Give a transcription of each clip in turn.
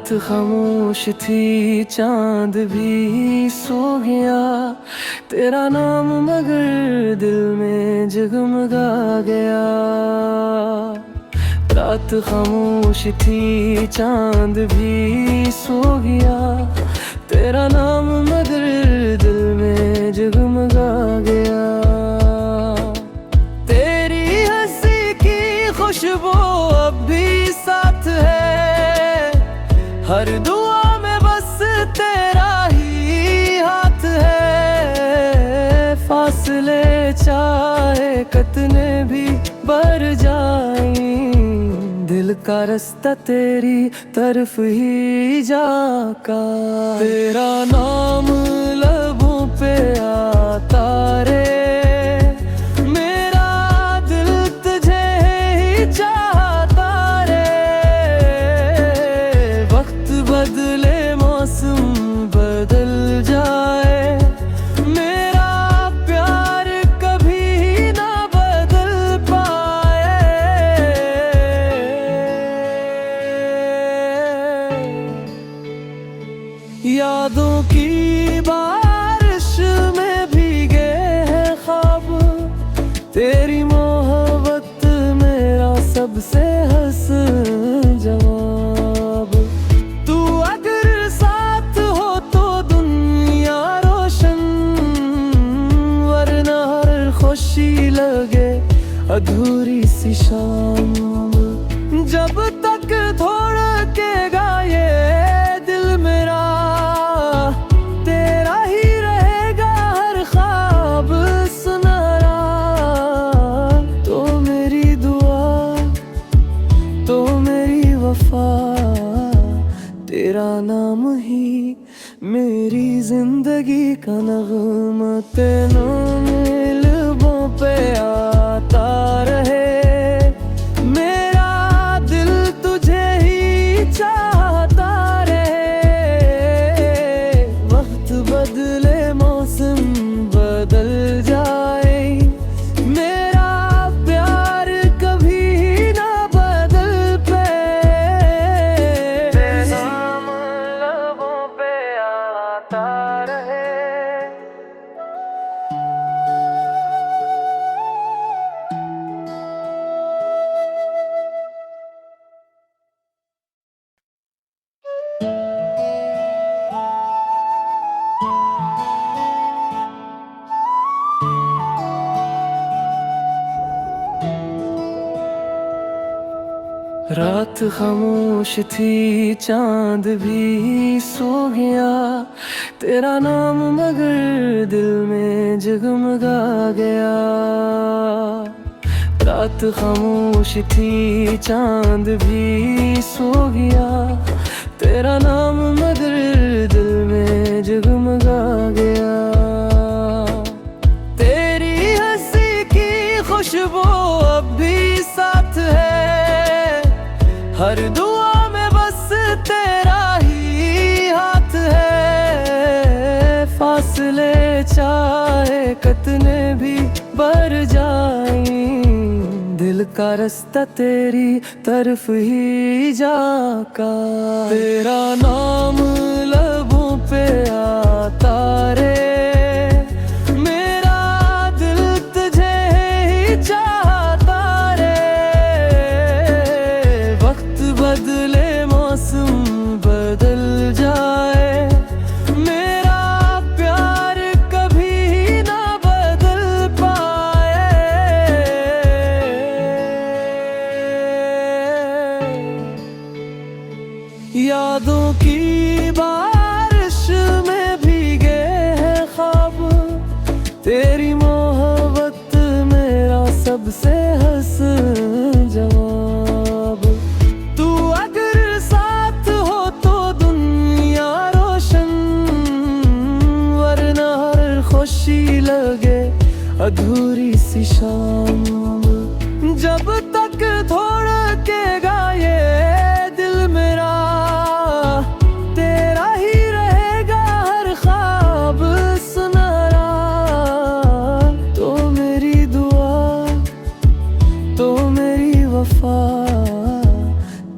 रात खामोश थी, चांद भी सो गया, तेरा नाम मगर दिल में जगमगा गया। रात खामोश थी, चांद भी सो गया, तेरा नाम मगर दिल में जगमगा गया। तेरी हंसी की खुशबू अब भी साथ है, हर दुआ में बस तेरा ही हाथ है। फासले चाहे कितने भी बढ़ जाएं, दिल का रास्ता तेरी तरफ ही जाका। तेरा नाम लबों पे आता रे, मेरा दिल तुझे ही चाहता रे। वक्त बदले मौसम बदल जाए, मेरा प्यार कभी ना बदल पाए। यादों की बारिश में भीगे हैं ख्वाब, तेरी मोहब्बत मेरा सबसे हंस जवाब। तू अगर साथ हो तो दुनिया रोशन, वरना हर खुशी लगे अधूरी सी शाम। जब तक धड़केगा ये दिल मेरा, तेरा ही रहेगा हर ख्वाब सुनहरा। तो मेरी दुआ, तो मेरी वफा, तेरा नाम ही मेरी जिंदगी का नगमा। तेरा लबों पे आता रहे, मेरा दिल तुझे ही चाहता रहे। वक्त बदले मौसम बदल जाए, मेरा प्यार कभी ना बदल पाए। तेरा नाम लबों पे आता रहे। रात खामोश थी, चांद भी सो गया, तेरा नाम मगर दिल में जगमगा गया। रात खामोश थी, चांद भी सो गया, तेरा नाम मगर दिल में जगमगा गया। तेरी हंसी की खुशबू अब भी साथ है, हर दुआ में बस तेरा ही हाथ है। फासले चाहे कितने भी बढ़ जाएं, दिल का रास्ता तेरी तरफ ही जाका। तेरा नाम लबों पे आता रे, मेरा दिल तुझे ही चाहता रे। वक्त बदले मौसम बदल जाए, मेरा प्यार कभी ना बदल पाए। यादों की बारिश में भीगे हैं ख्वाब, तेरी मोहब्बत मेरा सबसे हंस जवाब। तू अगर साथ हो तो दुनिया रोशन, वरना हर खुशी लगे अधूरी सी शाम। जब तक धड़केगा ये दिल मेरा, तेरा ही रहेगा हर ख्वाब सुनहरा। तो मेरी दुआ, तो मेरी वफा,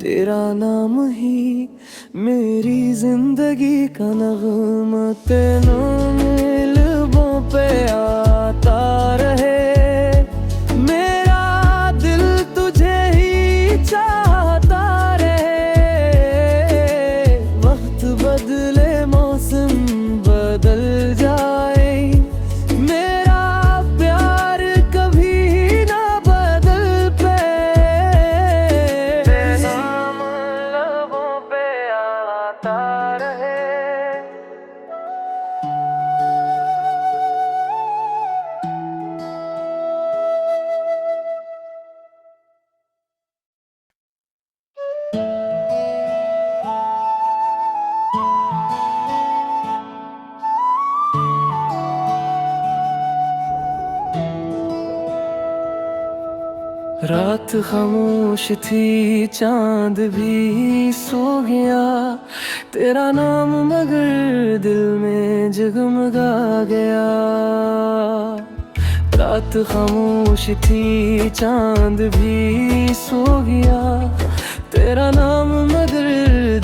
तेरा नाम ही मेरी जिंदगी का नगमा तेरा लबों पे आता रहे। मेरा दिल तुझे ही चाहता रहे। वक्त बदले मौसम बदल जाए, मेरा प्यार कभी ना बदल पे। नाम लबों पे आता रहे। रात खामोश थी, चांद भी सो गया। तेरा नाम मगर दिल में जगमगा गया। रात खामोश थी, चांद भी सो गया। तेरा नाम मगर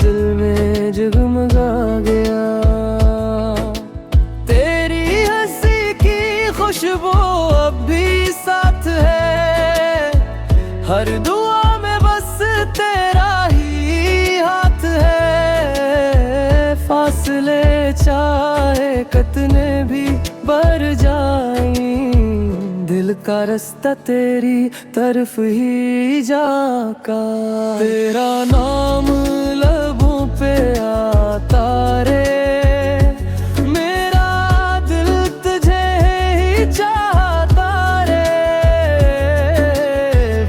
दिल में जगमगा गया। तेरी हंसी की खुशबू अब भी साथ है। हर दुआ में बस तेरा ही हाथ है। फासले चाहे कितने भी बढ़ जाएं, दिल का रास्ता तेरी तरफ ही जाका। तेरा नाम लबों पे आता रे। मेरा दिल तुझे ही चाहता रे।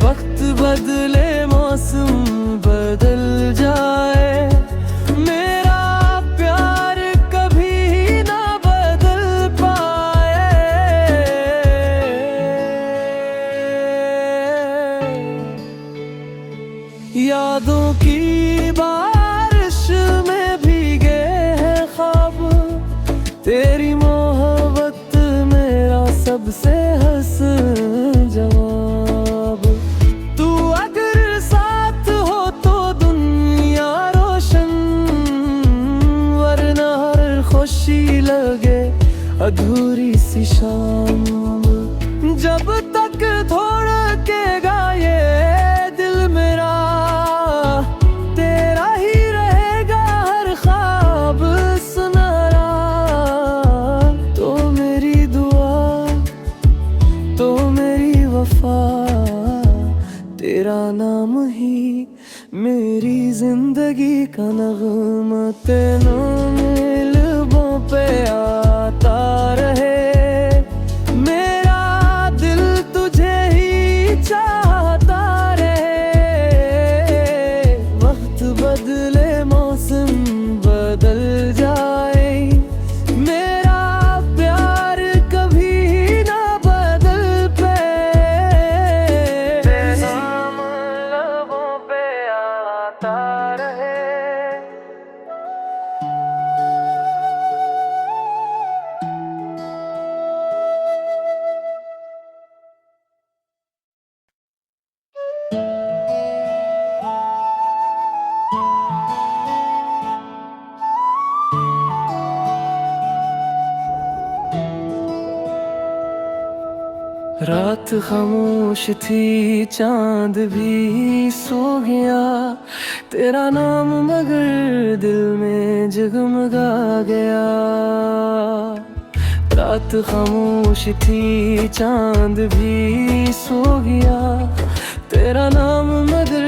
वक्त बदले मौसम बदल जाए, मेरा प्यार कभी ना बदल पाए। यादों की बारिश में भीगे हैं ख्वाब। तेरी मोहब्बत मेरा सबसे हंस जवाब। तू अगर साथ हो तो दुनिया रोशन, वरना हर खुशी लगे अधूरी सी शाम। जब तक धड़केगा ये दिल मेरा, तेरा ही रहेगा हर ख्वाब सुनहरा। तो मेरी दुआ, तो मेरी वफा, तेरा नाम ही मेरी जिंदगी का नगमा तेरा लबों पे आता रहे। मेरा दिल तुझे ही चाहता रहे। वक्त बदले मौसम बदल जाए, मेरा प्यार कभी ना बदल पे। नाम लबों पे आता रहे। रात खामोश थी, चांद भी सो गया। तेरा नाम मगर दिल में जगमगा गया। रात खामोश थी, चांद भी सो गया। तेरा नाम मगर